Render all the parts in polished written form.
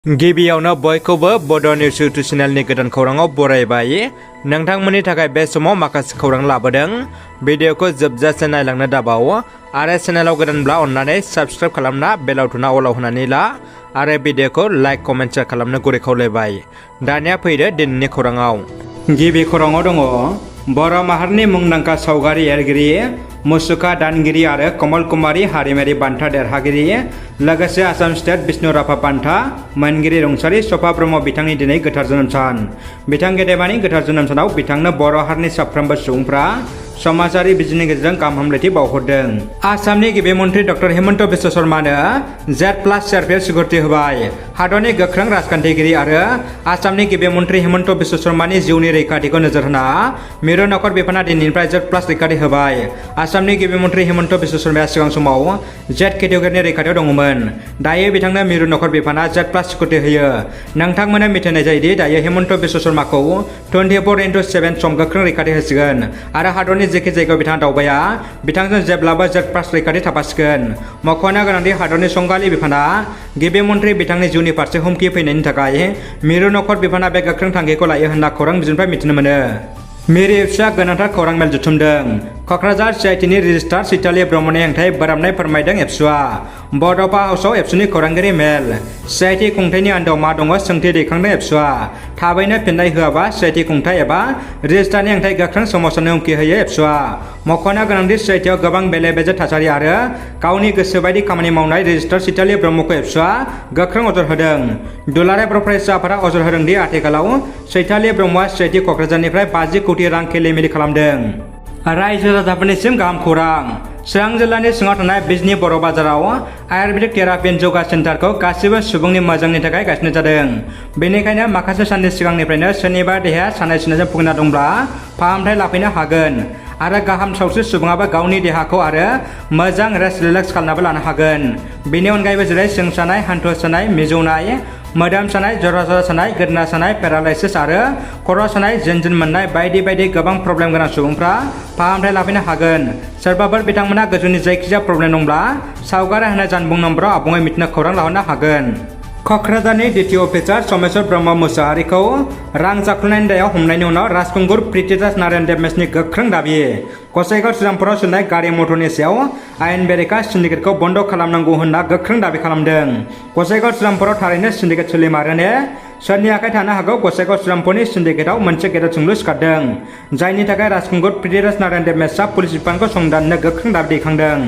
गिबियावनो बयखौबो बड' निउस इउटुब चेनेलनि गोदान खौराङाव बरायबाय। नोंथांमोननि थाखाय बे समाव माखासे खौरां लाबोदों। भिडिअखौ जोबजासे नायलांनो दाबाव आरो चेनेलाव गोदानब्ला अन्नानै साबस्क्राइब खालामना बेल आइकनआ अलाव होनानै ला आरो भिडिअखौ लाइक कमेन्ट शेयार खालामनो गुरै खावलायबाय। दानिया फैदो दिनैनि खौराङाव। गिबि खौराङाव दङ बर' माहारिनि मुंदांखा सावगारि एरगिरि मुसुखा दानगिरि आरो कमल कुमारी हारिमायारि बान्था देरहागिरि लोगोसे आसाम स्टेट विष्णु राभा बान्था मोनगिरि रुंसारि सफा ब्रह्म बिथांनि दिनै गोथार जोनोम सान। बिथां गेदेमानि गोथार जोनोम सानाव बिथांनो बर' हारिनि साफ्रोमबो सुबुंफ्रा समाजारि बिजोंनि गेजेरजों गाहाम हामलायथि बावहरदों। आसामनि गिबि मन्त्रि डक्टर हेमन्त बिश्व शर्मानो Z+ CRPF सिकिउरिटि होबाय। हादरनि गोख्रों राजखान्थिगिरि आरो आसामनि गिबि मन्त्रि हेमन्त बिश्व शर्मानि जिउनि रैखाथिखौ नोजोर होना मिरु नखर बिफाना दिनैनिफ्राय Z+ रैखाथि होबाय। आसामनि गिबि मन्त्रि हेमन्त बिश्व शर्माया सिगां समाव Z केटेगरिनि रैखाथियाव दङमोन। दायो बिथांनो मिरु नखर बिफाना Z+ सिकिउरिटि होयो। नोंथांमोना मिथिनाय जायोदि दायो हेमन्त बिश्व शर्माखौ 24/7 सम गोख्रों रैखाथि होसिगोन आरो हादरनि जेखि जायगायाव बिथाङा दावबाया बिथांजों जेब्लाबो Z+ रैखाथि थाफासिगोन। मख'नो गोनांदि हादरनि संगालि बिफाना गिबि मन्त्रि बिथांनि जिउनि फारसे हुमखि फैनायनि थाखाय मिरु नखर बिफाना बे गोख्रों थांखिखौ लायो होनना खौरां बिजोंनिफ्राय मिथिनो मोनो। मिरु एबसुआ गोनांथार खौरां मेल जुथुमदों। क'क्राझार CITनि रेजिस्ट्रार चैतालि ब्रह्मनि हेंथायै बोराबनाय फोरमायदों एबसुआ। बड'फा हाउसआव एबसुनि खौरांगिरि मेल। CIT खुंथायनि आन्दोआव मा दङ सोंथि दैखांदों एबसुआ। थाबैनो फिननाय होआबा CIT खुंथाय एबा रेजिस्ट्रारनि हेंथायै गोख्रों सोमावसारनो हुमखि होयो एबसुआ। मख'नो गोनांदि CITआव गोबां बेले बेजे थासारि आरो गावनि गोसो बायदि खामानि मावनाय रेजिस्ट्रार चैतालि ब्रह्मखौ एबसुआ गोख्रों अजद होदों। दुलाराय बर' फरायसा आफादा अजद होदोंदि आथिखालाव चैतालि ब्रह्मआ CIT क'क्राझारनिफ्राय 50 कौटि रां खेलिमेलि खालामदों। रायजो राजाफोरनिसिम गाहाम खौरां। चिरां जिल्लानि सिङाव थानाय बिजनी बर' बाजाराव आयुर्वेदिक थेरापि एन्ड यगा सेन्टारखौ गासिबो सुबुंनि मोजांनि थाखाय गायसननाय जादों। बेनिखायनो माखासे साननि सिगांनिफ्रायनो सोरनिबा देहाया सानाय सुनायजों भुगिना दंब्ला फाहामथाय लाफैनो हागोन आरो गाहाम सावस्रि सुबुङाबो गावनि देहाखौ आरो मोजां रेस्ट रिलेक्स खालामनाबो लानो हागोन। बेनि अनगायैबो जेरै सिं सानाय, हान्थु सानाय, मिजौनाय, मोदोम सानाय, जरा जरा सानाय, गोदना सानाय, पेरालाइसिस आरो खर' सानाय, जिन मोननाय बायदि बायदि गोबां प्रब्लेम गोनां सुबुंफ्रा फाहामथाय लाफैनो हागोन। सोरबाफोर बिथांमोना गोजौनि जायखिजाया प्रब्लेम दंब्ला सावगारि होनाय जानबुं नम्बराव आबुङै मिथिनो खौरां लाहरनो हागोन। क'क्राझारनि डिटि अफिसार समेश्वर ब्रह्म मुसाहारिखौ रां जाख्ल'नायनि दायाव हमनायनि उनाव राजखुंगुर प्रिथिराज नारायण देबमेसनि गोख्रों दाबि। गसाइगाव श्रीरामपुराव सोलिनाय गारि मटरनि सायाव आयेन बेरेखा सिन्डिकेटखौ बन्द खालामनांगौ होनना गोख्रों दाबि खालामदों। गसाइगाव श्रीरामपुराव थारैनो सिन्डिकेट सोलिमारो ने? सोरनि आखाइ थानो हागौ? गसाइगाव श्रीरामपुरनि सिन्डिकेटआव मोनसे गेदेर सोंलु सिखारदों, जायनि थाखाय राजखुंगुर प्रिथिराज नारायण देबमेसआ पुलिस बिफानखौ संदाननो गोख्रों दाबि दैखांदों।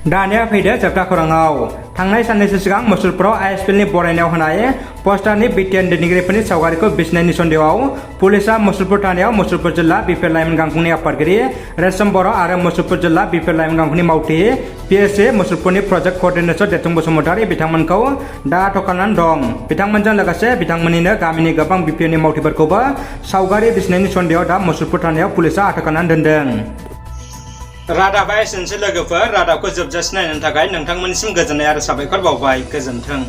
दानिया फैदो जोबथा खौराङाव। थांनाय साननैसो सिगां मुसलपुराव ISPLनि बरायनायाव होनाय पस्टारनि BTN दैदेनगिरिफोरनि सावगारिखौ बिसिनायनि सन्देहआव पुलिसआ मुसलपुर थानायाव मुसलपुर जिल्ला बिपिएल लाइमोन गांखंनि आफादगिरि रेशम बर' आरो मुसलपुर जिल्ला बिपिएल लाइमोन गांखंनि मावथि PSA मुसलपुरनि प्रजेक्ट क'र्डिनेटर देथुं बसुमतारी बिथांमोनखौ दा आटक खालामनानै दं। बिथांमोनजों लोगोसे बिथांमोननिनो गामिनि गोबां BPLनि मावथिफोरखौबो सावगारि बिसिनायनि सन्देहआव दा मुसलपुर थानायाव पुलिसआ आटक खालामनानै दोनदों। रादाबा एसेनोसै लोगोफोर। रादाबखौ जोबजासे नायनो थाखाय नोंथांमोननिसिम गोजोननाय आरो साबायखर बावबाय। गोजोन्थों।